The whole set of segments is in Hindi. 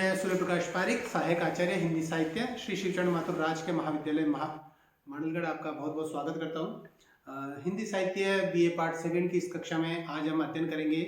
मैं सूर्य प्रकाश पारिक, सहायक आचार्य हिंदी साहित्य, श्री शिवचरण माथुर राजकीय महाविद्यालय मांडलगढ़ आपका बहुत बहुत स्वागत करता हूँ। हिंदी साहित्य बीए पार्ट 7 की इस कक्षा में आज हम अध्ययन करेंगे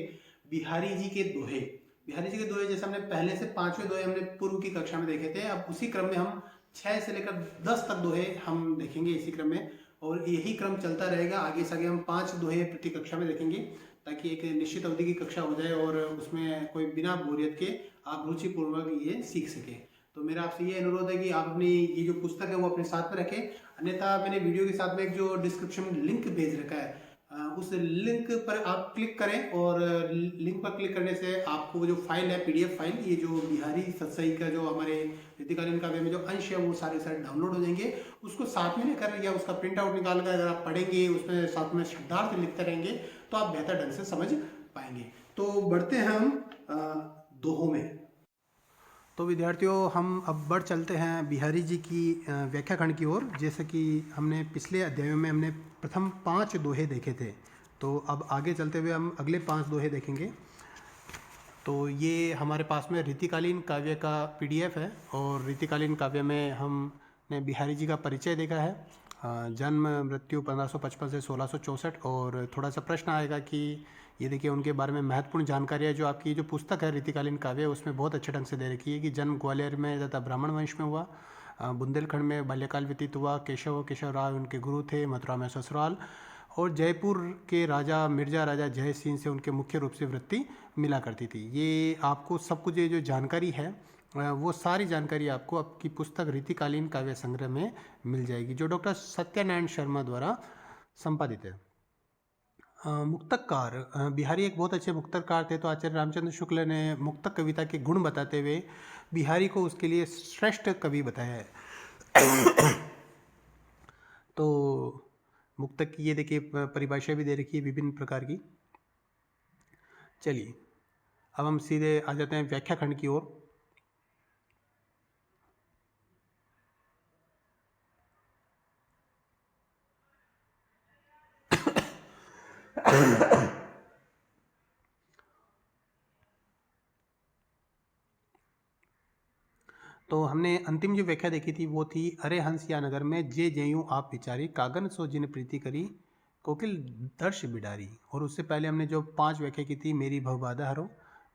बिहारी जी के दोहे। बिहारी जी के दोहे जैसे हमने पहले से 5वें दोहे हमने पूर्व की कक्षा में देखे थे, अब उसी क्रम में हम 6 से लेकर 10 तक दोहे हम देखेंगे इसी क्रम में, और यही क्रम चलता रहेगा। आगे से आगे हम 5 दोहे प्रति कक्षा में देखेंगे ताकि एक निश्चित अवधि की कक्षा हो जाए और उसमें कोई बिना बोरियत के आप रुचिपूर्वक ये सीख सकें। तो मेरा आपसे ये अनुरोध है कि आप अपनी ये जो पुस्तक है वो अपने साथ में रखें, अन्यथा मैंने वीडियो के साथ में एक जो डिस्क्रिप्शन में लिंक भेज रखा है, उस लिंक पर आप क्लिक करें और लिंक पर क्लिक करने से आपको वो जो फाइल है PDF फाइल, ये जो बिहारी सतसई का जो हमारे रीतिकालीन काव्य में जो अंश है वो सारे डाउनलोड हो जाएंगे। उसको साथ में लेकर या उसका प्रिंट आउट निकाल कर अगर आप पढ़ेंगे, उसमें साथ में शब्दार्थ लिखते रहेंगे तो आप बेहतर ढंग से समझ पाएंगे। तो बढ़ते हैं हम दोहों में। तो विद्यार्थियों, हम अब बढ़ चलते हैं बिहारी जी की व्याख्या खंड की ओर। जैसे कि हमने पिछले अध्यायों में हमने प्रथम 5 दोहे देखे थे, तो अब आगे चलते हुए हम अगले 5 दोहे देखेंगे। तो ये हमारे पास में रीतिकालीन काव्य का PDF है, और रीतिकालीन काव्य में हमने बिहारी जी का परिचय देखा है। जन्म मृत्यु 1555 से 1664, और थोड़ा सा प्रश्न आएगा कि ये देखिए उनके बारे में महत्वपूर्ण जानकारी है जो आपकी जो पुस्तक है रीतिकालीन काव्य उसमें बहुत अच्छे ढंग से दे रखी है कि जन्म ग्वालियर में तथा ब्राह्मण वंश में हुआ, बुंदेलखंड में बाल्यकाल व्यतीत हुआ, केशव राव उनके गुरु थे, मथुरा में ससुराल, और जयपुर के राजा मिर्जा राजा जय सिंह से उनके मुख्य रूप से वृत्ति मिला करती थी। ये आपको सब कुछ ये जो जानकारी है वो सारी जानकारी आपको आपकी पुस्तक रीतिकालीन काव्य संग्रह में मिल जाएगी, जो डॉक्टर सत्यनारायण शर्मा द्वारा संपादित है। मुक्तककार बिहारी एक बहुत अच्छे मुक्तकार थे, तो आचार्य रामचंद्र शुक्ल ने मुक्तक कविता के गुण बताते हुए बिहारी को उसके लिए श्रेष्ठ कवि बताया है। तो मुक्तक की ये देखिए परिभाषा भी दे रखी है विभिन्न प्रकार की। चलिए अब हम सीधे आ जाते हैं व्याख्या खंड की ओर। तो हमने अंतिम जो व्याख्या देखी थी वो थी, अरे हंस या नगर में जे जयूं आप विचारी, कागन सो जिन प्रीति करी कोकिल दर्श बिडारी। और उससे पहले हमने जो 5 व्याख्या की थी, मेरी भवबाधा हरो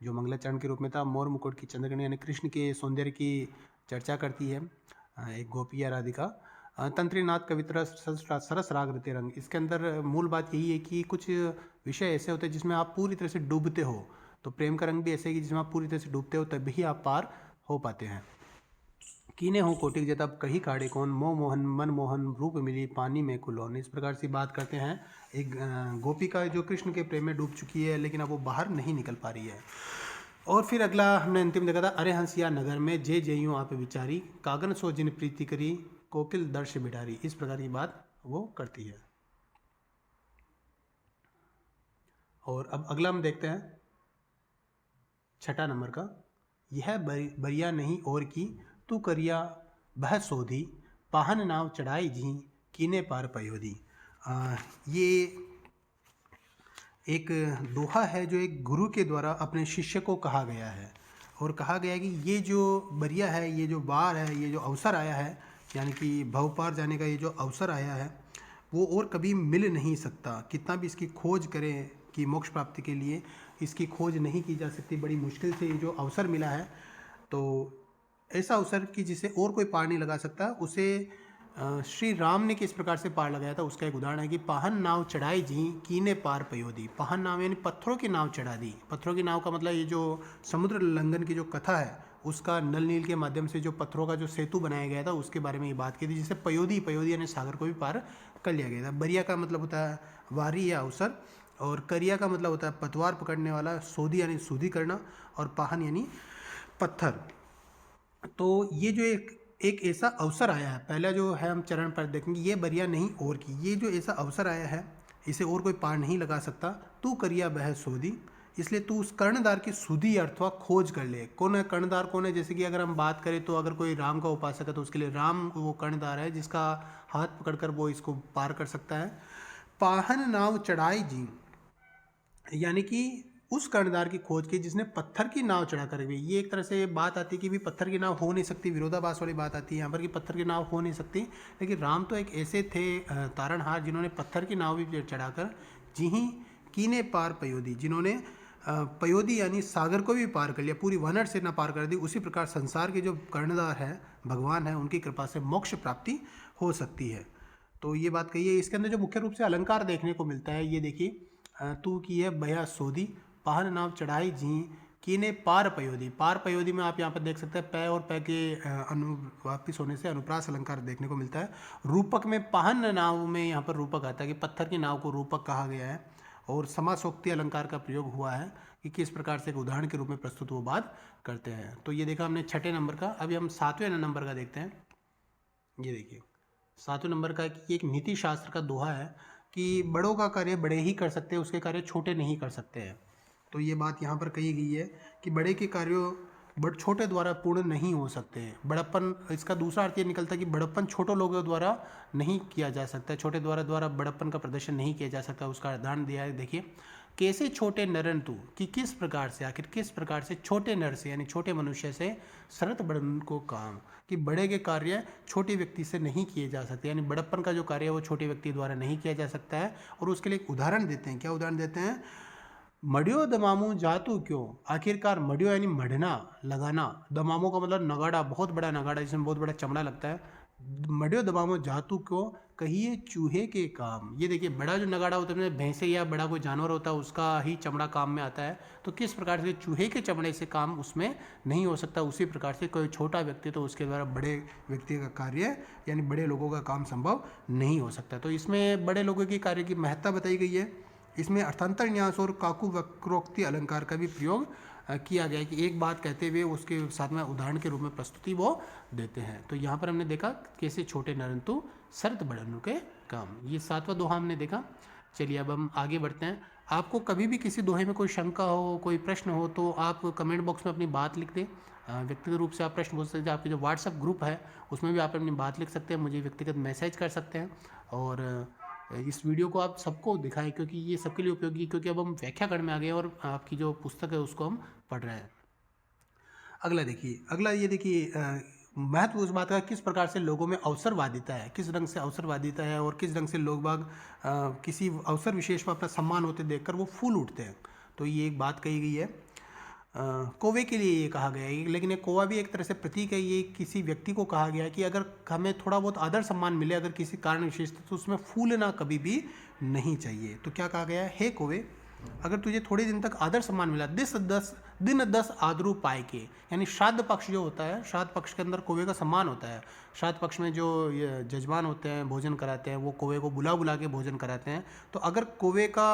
जो मंगलाचरण के रूप में था, मोर मुकुट की चंद्रगणी यानी कृष्ण के सौंदर्य की चर्चा करती है, एक गोपी या राधिका, तंत्रीनाथ कवित्र सरस राग रते रंग। इसके अंदर मूल बात यही है कि कुछ विषय ऐसे होते हैं जिसमें आप पूरी तरह से डूबते हो, तो प्रेम का रंग भी ऐसे है कि जिसमें आप पूरी तरह से डूबते हो तभी आप पार हो पाते हैं। कीने हो कोटिक जतब कही काढ़े कौन, मोह मोहन मन मोहन रूप मिली पानी में कुलौन। इस प्रकार से बात करते हैं एक गोपिका जो कृष्ण के प्रेम में डूब चुकी है, लेकिन अब वो बाहर नहीं निकल पा रही है। और फिर अगला हमने अंतिम देखा था, अरे हंसिया नगर में जे जयूं आप विचारी, कागन सो जिन प्रीति करी कोकिल दर्श बिडारी। इस प्रकार की बात वो करती है। और अब अगला हम देखते हैं 6 नंबर का, यह बरिया नहीं और की तू करिया बह सोधी, पाहन नाव चढ़ाई जी कीने पार पयोधी। ये एक दोहा है जो एक गुरु के द्वारा अपने शिष्य को कहा गया है, और कहा गया है कि ये जो बरिया है, ये जो बार है, ये जो अवसर आया है, यानी कि भव पार जाने का ये जो अवसर आया है वो और कभी मिल नहीं सकता। कितना भी इसकी खोज करें कि मोक्ष प्राप्ति के लिए इसकी खोज नहीं की जा सकती, बड़ी मुश्किल से ये जो अवसर मिला है, तो ऐसा अवसर कि जिसे और कोई पार नहीं लगा सकता, उसे श्री राम ने किस प्रकार से पार लगाया था उसका एक उदाहरण है कि पाहन नाव चढ़ाई जी कीने पार पयोधी। पाहन नाव यानी पत्थरों की नाव चढ़ा दी। पत्थरों की नाव का मतलब ये जो समुद्र लंघन की जो कथा है उसका नल नील के माध्यम से जो पत्थरों का जो सेतु बनाया गया था उसके बारे में ये बात की थी, जिससे पयोधी यानी सागर को भी पार कर लिया गया था। बरिया का मतलब होता है वारी या अवसर, और करिया का मतलब होता है पतवार पकड़ने वाला, सोधी यानी सूधी करना, और पाहन यानी पत्थर। तो ये जो एक ऐसा अवसर आया है, पहला जो है हम चरण पर देखेंगे, ये बरिया नहीं और की, ये जो ऐसा अवसर आया है इसे और कोई पार नहीं लगा सकता, तू करिया बह सोधी। इसलिए तू उस कर्णधार की सुधी अर्थवा खोज कर ले। कौन है कर्णधार, कौन है? जैसे कि अगर हम बात करें तो अगर कोई राम का उपासक है तो उसके लिए राम वो कर्णधार है जिसका हाथ पकड़कर वो इसको पार कर सकता है। पाहन नाव चढ़ाई जी, यानी कि उस कर्णधार की खोज की जिसने पत्थर की नाव चढ़ा कर गई। ये एक तरह से बात आती है कि भी पत्थर की नाव हो नहीं सकती, विरोधाभास वाली बात आती है यहाँ पर कि पत्थर की नाव हो नहीं सकती। लेकिन राम तो एक ऐसे थे तारणहार जिन्होंने पत्थर की नाव भी चढ़ाकर जिही कीने पार पयोदी, जिन्होंने पयोदी यानी सागर को भी पार कर लिया, पूरी वनर से ना पार कर दी। उसी प्रकार संसार के जो कर्णधार है भगवान है, उनकी कृपा से मोक्ष प्राप्ति हो सकती है। तो ये बात कही है। इसके अंदर जो मुख्य रूप से अलंकार देखने को मिलता है, ये देखिए, तू की है बया सोदी, पाहन नाव चढ़ाई जी कीने पार पयोदी। पार पयोदी में आप यहाँ पर देख सकते हैं पै और पै के वापिस होने से अनुप्रास अलंकार देखने को मिलता है। रूपक में पाहन नाव में यहाँ पर रूपक आता है कि पत्थर की नाव को रूपक कहा गया है, और समासोक्ति अलंकार का प्रयोग हुआ है कि किस प्रकार से एक उदाहरण के रूप में प्रस्तुत वो बात करते हैं। तो ये देखा हमने छठे नंबर का। अभी हम 7वें नंबर का देखते हैं। ये देखिए 7वें नंबर का कि एक नीति शास्त्र का दोहा है कि बड़ों का कार्य बड़े ही कर सकते हैं, उसके कार्य छोटे नहीं कर सकते हैं। तो ये बात यहाँ पर कही गई है कि बड़े के कार्यों छोटे द्वारा पूर्ण नहीं हो सकते हैं। बड़प्पन, इसका दूसरा अर्थ ये निकलता है कि बड़प्पन छोटे लोगों द्वारा नहीं किया जा सकता, छोटे द्वारा बड़प्पन का प्रदर्शन नहीं किया जा सकता। उसका उदाहरण दिया है, देखिए, कैसे छोटे नरन तू, कि किस प्रकार से, आखिर किस प्रकार से छोटे नर से यानी छोटे मनुष्य से सरत बड़न को काम, कि बड़े के कार्य छोटे व्यक्ति से नहीं किए जा सकते, यानी बड़प्पन का जो कार्य है वो छोटे व्यक्ति द्वारा नहीं किया जा सकता है। और उसके लिए एक उदाहरण देते हैं। क्या उदाहरण देते हैं? मडियो दमामू जातू क्यों, आखिरकार मडियो यानी मढ़ना, लगाना, दमामू का मतलब नगाड़ा, बहुत बड़ा नगाड़ा जिसमें बहुत बड़ा चमड़ा लगता है। मडियो दमामू जातू क्यों, कहिए चूहे के काम। ये देखिए, बड़ा जो नगाड़ा होता है, भैंसे या बड़ा कोई जानवर होता है उसका ही चमड़ा काम में आता है। तो किस प्रकार से चूहे के चमड़े से काम उसमें नहीं हो सकता, उसी प्रकार से कोई छोटा व्यक्ति तो उसके द्वारा बड़े व्यक्ति का कार्य यानी बड़े लोगों का काम संभव नहीं हो सकता। तो इसमें बड़े लोगों के कार्य की महत्ता बताई गई है। इसमें अर्थांतर न्यास और काकु वक्रोक्ति अलंकार का भी प्रयोग किया गया है कि एक बात कहते हुए उसके साथ में उदाहरण के रूप में प्रस्तुति वो देते हैं। तो यहाँ पर हमने देखा कैसे छोटे नरंतु शरत बड़नों के काम, ये 7वां दोहा हमने देखा। चलिए अब हम आगे बढ़ते हैं। आपको कभी भी किसी दोहे में कोई शंका हो, कोई प्रश्न हो, तो आप कमेंट बॉक्स में अपनी बात लिख दें। व्यक्तिगत रूप से आप प्रश्न पूछ सकते हैं। आपके जो व्हाट्सएप ग्रुप है उसमें भी आप अपनी बात लिख सकते हैं, मुझे व्यक्तिगत मैसेज कर सकते हैं। और इस वीडियो को आप सबको दिखाएं क्योंकि ये सबके लिए उपयोगी, क्योंकि अब हम व्याख्याकरण में आ गए और आपकी जो पुस्तक है उसको हम पढ़ रहे हैं। अगला देखिए, अगला ये देखिए, महत्व उस बात का किस प्रकार से लोगों में अवसरवादिता है, किस ढंग से अवसरवादिता है और किस ढंग से लोग बाग किसी अवसर विशेष पर अपना सम्मान होते देखकर वो फूल उठते हैं। तो ये एक बात कही गई है। कौवे के लिए ये कहा गया है, लेकिन ये कौवा भी एक तरह से प्रतीक है। ये किसी व्यक्ति को कहा गया है कि अगर हमें थोड़ा बहुत आदर सम्मान मिले अगर किसी कारण विशेष, तो उसमें फूलना कभी भी नहीं चाहिए। तो क्या कहा गया है? हे कौवे, अगर तुझे थोड़े दिन तक आदर सम्मान मिला, दिन 10 आदरू पाए के, यानी श्राद्ध पक्ष जो होता है, श्राद्ध पक्ष के अंदर कौवे का सम्मान होता है। श्राद्ध पक्ष में जो जजमान होते हैं भोजन कराते हैं, वो कौवे को बुला बुला के भोजन कराते हैं। तो अगर कौवे का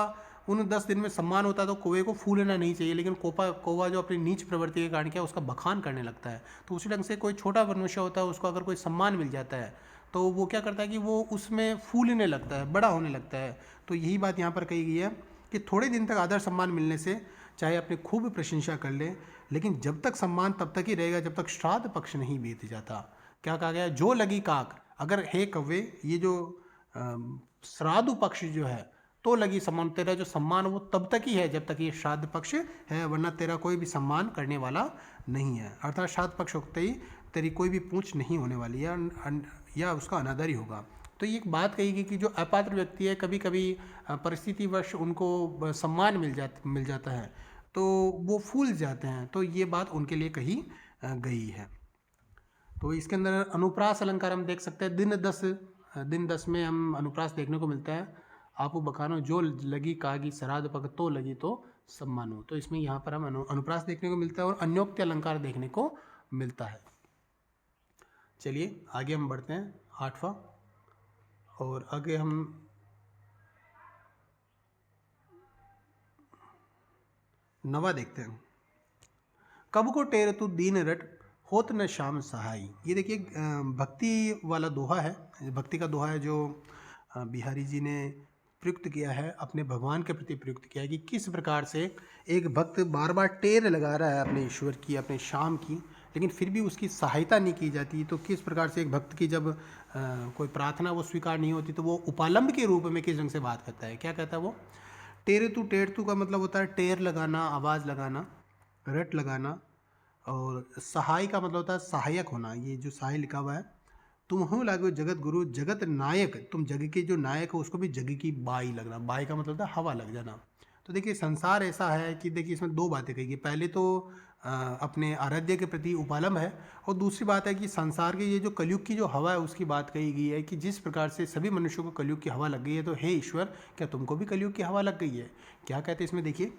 उन 10 दिन में सम्मान होता है तो कौवे को फूलना नहीं चाहिए। लेकिन कौवा जो अपनी नीच प्रवृत्ति के कारण क्या उसका बखान करने लगता है। तो उसी ढंग से कोई छोटा मनुष्य होता है, उसको अगर कोई सम्मान मिल जाता है तो वो क्या करता है कि वो उसमें फूलने लगता है, बड़ा होने लगता है। तो यही बात यहाँ पर कही गई है कि थोड़े दिन तक आदर सम्मान मिलने से चाहे अपनी खूब प्रशंसा कर ले, लेकिन जब तक सम्मान तब तक ही रहेगा जब तक श्राद्ध पक्ष नहीं बीत जाता। क्या कहा गया? जो लगी काक, अगर हे कौवे, ये जो श्राद्ध पक्ष जो है तो लगी सम्मान, तेरा जो सम्मान वो तब तक ही है जब तक ये श्राद्ध पक्ष है, वरना तेरा कोई भी सम्मान करने वाला नहीं है। अर्थात श्राद्ध पक्ष होते ही तेरी कोई भी पूछ नहीं होने वाली या उसका अनादर ही होगा। तो ये एक बात कही गई कि जो अपात्र व्यक्ति है, कभी कभी परिस्थितिवश उनको सम्मान मिल जाता है तो वो फूल जाते हैं। तो ये बात उनके लिए कही गई है। तो इसके अंदर अनुप्रास अलंकार हम देख सकते हैं। दिन 10 में हम अनुप्रास देखने को मिलता है। आपको बखानो जो लगी कागी सराद पक तो लगी तो सम्मानो। तो इसमें यहाँ पर हम अनुप्रास देखने को मिलता है और अन्योक्ति अलंकार देखने को मिलता है। चलिए आगे हम बढ़ते हैं 8वां, और आगे हम 9वां देखते हैं। कब को टेर तू दीन रट होत न श्याम सहाई। ये देखिए भक्ति वाला दोहा है, भक्ति का दोहा है जो बिहारी जी ने प्रयुक्त किया है, अपने भगवान के प्रति प्रयुक्त किया है कि किस प्रकार से एक भक्त बार बार टेर लगा रहा है अपने ईश्वर की, अपने श्याम की, लेकिन फिर भी उसकी सहायता नहीं की जाती। तो किस प्रकार से एक भक्त की जब कोई प्रार्थना वो स्वीकार नहीं होती तो वो उपालंब के रूप में किस ढंग से बात करता है। क्या कहता है वो? टेरतु का मतलब होता है टेर लगाना, आवाज़ लगाना, रट लगाना। और सहाय का मतलब होता है सहायक होना। ये जो सहाय लिखा हुआ है, तुम हो लागो जगत गुरु जगत नायक, तुम जग के जो नायक हो उसको भी जग की बाई लगना। बाई का मतलब होता है हवा लग जाना। तो देखिए संसार ऐसा है कि देखिए इसमें दो बातें कही गई। पहले तो अपने आराध्य के प्रति उपालम है, और दूसरी बात है कि संसार के ये जो कलयुग की जो हवा है उसकी बात कही गई है कि जिस प्रकार से सभी मनुष्यों को कलयुग की हवा लग गई है, तो हे ईश्वर क्या तुमको भी कलयुग की हवा लग गई है? क्या कहते हैं इसमें देखिए,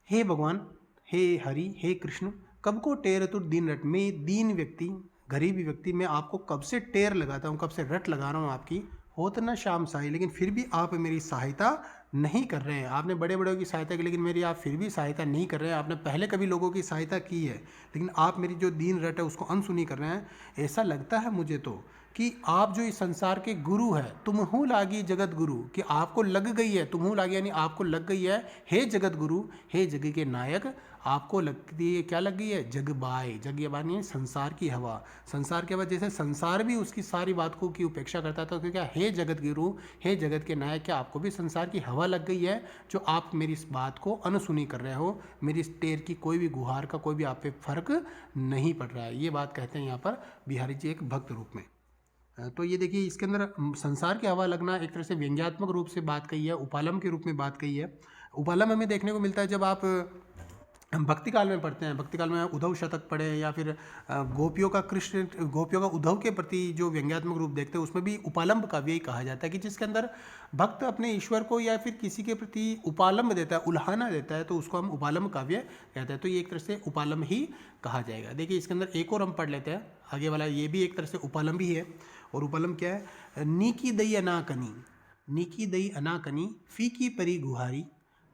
हे भगवान, हे हरि, हे कृष्ण, कब को टेर तुर दीन रट। मैं दीन व्यक्ति, गरीबी व्यक्ति, मैं आपको कब से टेर लगाता हूँ, कब से रट लगा रहा हूँ आपकी, होत न श्याम साई, लेकिन फिर भी आप मेरी सहायता नहीं कर रहे हैं। आपने बड़े बड़ों की सहायता की, लेकिन मेरी आप फिर भी सहायता नहीं कर रहे हैं। आपने पहले कभी लोगों की सहायता की है, लेकिन आप मेरी जो दीन रट है उसको अनसुनी कर रहे हैं। ऐसा लगता है मुझे तो कि आप जो इस संसार के गुरु है, तुमहू लागी जगत गुरु, कि आपको लग गई है, तुमहू लागी यानी आपको लग गई है, हे जगत गुरु, हे जग के नायक, आपको लगती है क्या लग गई है? जग बाय। जग ये बात नहीं है, संसार की हवा। संसार के बाद जैसे संसार भी उसकी सारी बातों की उपेक्षा करता था, तो क्या हे जगत गुरु, हे जगत के नायक, क्या आपको भी संसार की हवा लग गई है जो आप मेरी इस बात को अनसुनी कर रहे हो? मेरी इस टेर की कोई भी गुहार का कोई भी आप पे फर्क नहीं पड़ रहा है। ये बात कहते हैं यहाँ पर बिहारी जी एक भक्त रूप में। तो ये देखिए इसके अंदर संसार की हवा लगना एक तरह से व्यंग्यात्मक रूप से बात कही है, उपालम के रूप में बात कही है। उपालम हमें देखने को मिलता है जब आप भक्ति काल में पढ़ते हैं, भक्ति काल में उद्धव शतक पढ़े, या फिर गोपियों का कृष्ण, गोपियों का उद्धव के प्रति जो व्यंग्यात्मक रूप देखते हैं, उसमें भी उपालंब काव्य ही कहा जाता है कि जिसके अंदर भक्त अपने ईश्वर को या फिर किसी के प्रति उपालंब देता है, उल्हाना देता है, तो उसको हम उपालंब काव्य कहते हैं। तो ये एक तरह से उपालंब ही कहा जाएगा। देखिए इसके अंदर एक और हम पढ़ लेते हैं आगे वाला, ये भी एक तरह से उपालंब ही है। और उपालंब क्या है? नीकी दई अनाकनी, नीकी दई अनाकनी, फीकी परी गुहारी,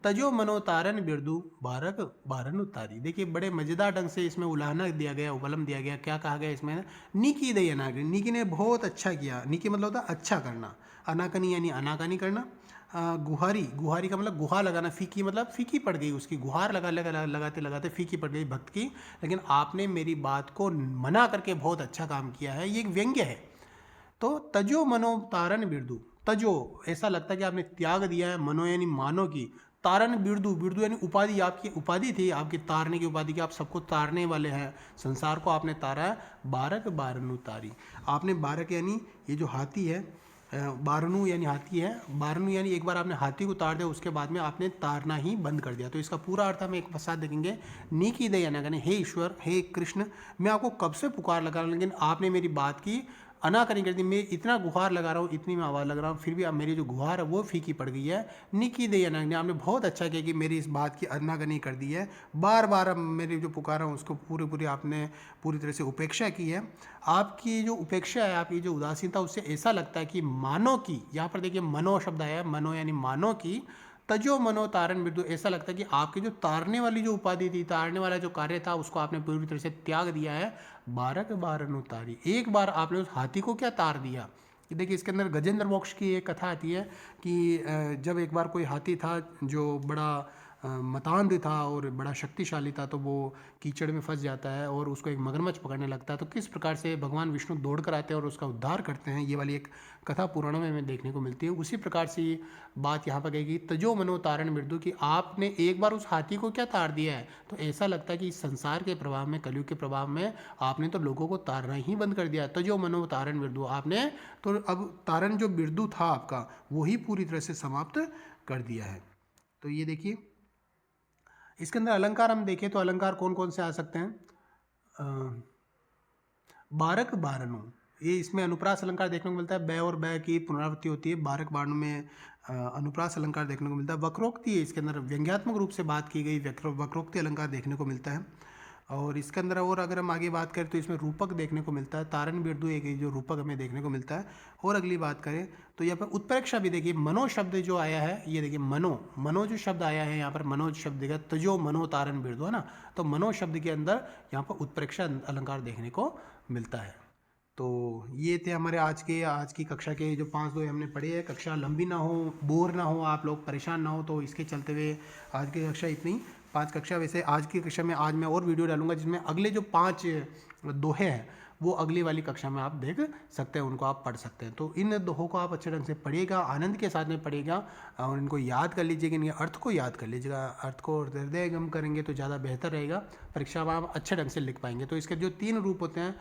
तजो मनोतारन बिरदू, बारक बारन उतारी। देखिए बड़े मज़ेदार ढंग से इसमें उलाहना दिया गया, उपलम दिया गया। क्या कहा गया इसमें? नीकी दई अनाकनी, नीकी ने बहुत अच्छा किया। नीकी मतलब होता है अच्छा करना, अनाकनी यानी अनाकानी करना। गुहारी, गुहारी का मतलब गुहा लगाना। फीकी मतलब फीकी पड़ गई उसकी, गुहार लगाते लगाते फीकी पड़ गई भक्त की, लेकिन आपने मेरी बात को मना करके बहुत अच्छा काम किया है। ये एक व्यंग्य है। तो तजो मनो तारन बिरदू, तजो ऐसा लगता है कि आपने त्याग दिया है, मनो यानी मानो की, तारन बिरदू, बिरदू यानी उपाधि, आपकी उपाधि थी, आपकी तारने की उपाधि की, आप सबको तारने वाले हैं, संसार को आपने तारा है। बारक बारन उतारी, आपने बारक यानी ये जो हाथी है, बारनू यानी हाथी है, बारनू यानी एक बार आपने हाथी को उतार दिया, उसके बाद में आपने तारना ही बंद कर दिया। तो इसका पूरा अर्थ हम एक साथ देखेंगे। नीकी दया ना कहने, हे ईश्वर, हे कृष्ण, मैं आपको कब से पुकार लगा रहा हूँ, लेकिन आपने मेरी बात की अनाकनी कर दी। मैं इतना गुहार लगा रहा हूँ, इतनी मैं आवाज़ लगा रहा हूँ, फिर भी अब मेरी जो गुहार है वो फीकी पड़ गई है। निकी दे अनाकनी, आपने बहुत अच्छा किया कि मेरी इस बात की अनाकनी कर दी है। बार बार अब मेरी जो पुकारा हूँ उसको पूरी आपने पूरी तरह से उपेक्षा की है। आपकी जो उपेक्षा है, आपकी जो उदासीनता, उससे ऐसा लगता है कि मानो की, यहाँ पर देखिए मनो शब्द आया है, मनो यानी मानो की, तजो मनो तारन बिरदू, ऐसा लगता है कि आपकी जो तारने वाली जो उपाधि थी, तारने वाला जो कार्य था, उसको आपने पूरी तरह से त्याग दिया है। बारक बारन उतारी, एक बार आपने उस हाथी को क्या तार दिया। देखिए इसके अंदर गजेंद्र मोक्ष की एक कथा आती है कि जब एक बार कोई हाथी था जो बड़ा मतांध था और बड़ा शक्तिशाली था, तो वो कीचड़ में फंस जाता है और उसको एक मगरमच्छ पकड़ने लगता है। तो किस प्रकार से भगवान विष्णु दौड़ कर आते हैं और उसका उद्धार करते हैं, ये वाली एक कथा पुराणों में हमें देखने को मिलती है। उसी प्रकार से बात यहाँ पर कहेगी, तजो मनो तारण मृदु, कि आपने एक बार उस हाथी को क्या तार दिया है। तो ऐसा लगता है कि इस संसार के प्रभाव में, कलयुग के प्रभाव में आपने तो लोगों को तारना ही बंद कर दिया। तजो मनो तारण मृदु, आपने तो अब तारण जो बिरदू था आपका, वो ही पूरी तरह से समाप्त कर दिया है। तो ये देखिए इसके अंदर अलंकार हम देखें तो अलंकार कौन कौन से आ सकते हैं। बारक बारनु, ये इसमें अनुप्रास अलंकार देखने को मिलता है। बै और बै की पुनरावृत्ति होती है। बारक बारनु में अनुप्रास अलंकार देखने को मिलता है। वक्रोक्ति है, इसके अंदर व्यंग्यात्मक रूप से बात की गई वक्रोक्ति अलंकार देखने को मिलता है। और इसके अंदर और अगर हम आगे बात करें तो इसमें रूपक देखने को मिलता है। तारण बिरदु एक जो रूपक हमें देखने को मिलता है। और अगली बात करें तो यहाँ पर उत्प्रेक्षा भी देखिए, मनो शब्द जो आया है, ये देखिए मनो जो शब्द आया है यहाँ पर, मनो शब्द देखा, तजो मनो तारण बिरदु है ना, तो मनो शब्द के अंदर यहाँ पर उत्प्रेक्षा अलंकार देखने को मिलता है। तो ये थे हमारे आज की कक्षा के जो 5 दोहे हमने पढ़े हैं। कक्षा लंबी ना हो, बोर ना हो, आप लोग परेशान ना हो, तो इसके चलते हुए आज की कक्षा इतनी 5 कक्षा। वैसे आज की कक्षा में आज मैं और वीडियो डालूंगा जिसमें अगले जो 5 दोहे हैं वो अगली वाली कक्षा में आप देख सकते हैं, उनको आप पढ़ सकते हैं। तो इन दोहों को आप अच्छे ढंग से पढ़िएगा, आनंद के साथ में पढ़िएगा और इनको याद कर लीजिएगा, इनके अर्थ को याद कर लीजिएगा। अर्थ को हृदयंगम करेंगे तो ज़्यादा बेहतर रहेगा, परीक्षा में आप अच्छे ढंग से लिख पाएंगे। तो इसके जो 3 रूप होते हैं,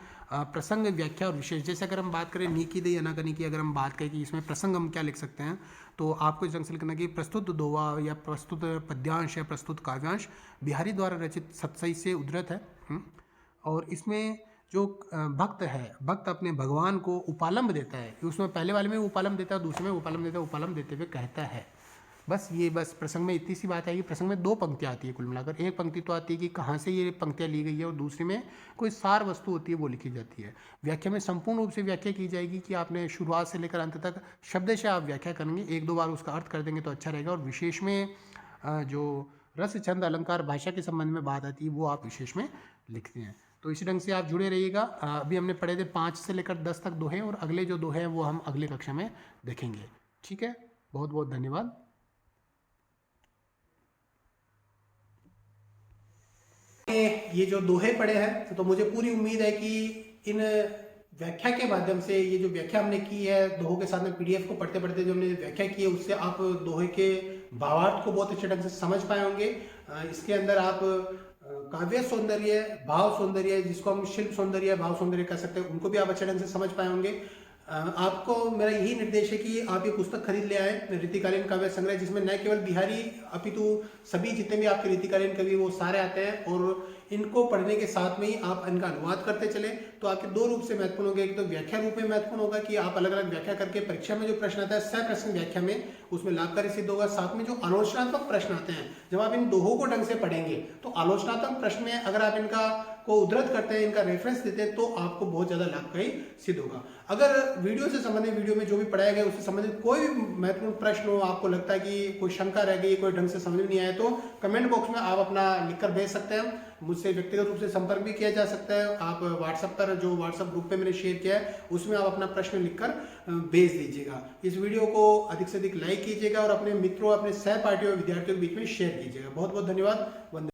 प्रसंग, व्याख्या और विशेष। जैसे अगर हम बात करें नीकी दे अनाकनी की, अगर हम बात करें कि इसमें प्रसंग हम क्या लिख सकते हैं, तो आपको इस ढंग से लिखना कि प्रस्तुत दोहा या प्रस्तुत पद्यांश या प्रस्तुत काव्यांश बिहारी द्वारा रचित सतसई से उद्धृत है। और इसमें जो भक्त है, भक्त अपने भगवान को उपालंब देता है, उसमें पहले वाले में उपालंब देता है, दूसरे में उपालंब देता है, उपालंब देते हुए कहता है। बस प्रसंग में इतनी सी बात है कि प्रसंग में 2 पंक्तियाँ आती है कुल मिलाकर। एक पंक्ति तो आती है कि कहाँ से ये पंक्तियाँ ली गई है, और दूसरी में कोई सार वस्तु होती है वो लिखी जाती है। व्याख्या में संपूर्ण रूप से व्याख्या की जाएगी कि आपने शुरुआत से लेकर अंत तक शब्दशः आप व्याख्या करेंगे, 1-2 बार उसका अर्थ कर देंगे तो अच्छा रहेगा। और विशेष में जो रस, छंद, अलंकार, भाषा के संबंध में बात आती है वो आप विशेष में लिखते हैं। तो इसी ढंग से आप जुड़े रहिएगा। अभी हमने पढ़े थे 5 से लेकर 10 तक दोहे, और अगले जो दोहे हैं वो हम अगले कक्षा में देखेंगे। ठीक है, बहुत बहुत धन्यवाद। ये जो दोहे पढ़े हैं तो मुझे पूरी उम्मीद है कि इन व्याख्या के माध्यम से, ये जो व्याख्या हमने की है दोहों के साथ में, पीडीएफ को पढ़ते पढ़ते जो हमने व्याख्या की है उससे आप दोहे के भावार्थ को बहुत अच्छे ढंग से समझ पाए होंगे। इसके अंदर आप काव्य सौंदर्य, भाव सौंदर्य, जिसको हम शिल्प सौंदर्य, भाव सौंदर्य कह सकते हैं, उनको भी आप अच्छे ढंग से समझ पाए होंगे। आपको मेरा यही निर्देश है कि आप ये पुस्तक खरीद ले आए, रीतिकालीन काव्य संग्रह, जिसमें न केवल बिहारी अपितु सभी जितने भी आपके रीतिकालीन कवि वो सारे आते हैं। और इनको पढ़ने के साथ में ही आप इनका अनुवाद करते चले तो आपके 2 रूप से महत्वपूर्ण होंगे। एक तो व्याख्या रूप में महत्वपूर्ण होगा कि आप अलग अलग व्याख्या करके परीक्षा में जो प्रश्न आता है सप्रश्न व्याख्या में, उसमें लाभकारी सिद्ध होगा। साथ में जो आलोचनात्मक प्रश्न आते हैं, जब आप इन दोहों को ढंग से पढ़ेंगे तो आलोचनात्मक प्रश्न में अगर आप इनका को उद्धृत करते हैं, इनका रेफरेंस देते हैं, तो आपको बहुत ज्यादा लाभकारी सिद्ध होगा। अगर वीडियो से संबंधित, वीडियो में जो भी पढ़ाया गया उससे संबंधित कोई भी महत्वपूर्ण प्रश्न हो, आपको लगता है कि कोई शंका रह गई, कोई ढंग से समझ में नहीं आया, तो कमेंट बॉक्स में आप अपना लिखकर भेज सकते हैं। मुझसे व्यक्तिगत रूप से संपर्क भी किया जा सकता है। आप व्हाट्सएप पर, जो व्हाट्सएप ग्रुप पे मैंने शेयर किया है, उसमें आप अपना प्रश्न लिखकर भेज दीजिएगा। इस वीडियो को अधिक से अधिक लाइक कीजिएगा और अपने मित्रों, अपने सहपाठियों, विद्यार्थियों के बीच में शेयर कीजिएगा। बहुत बहुत धन्यवाद।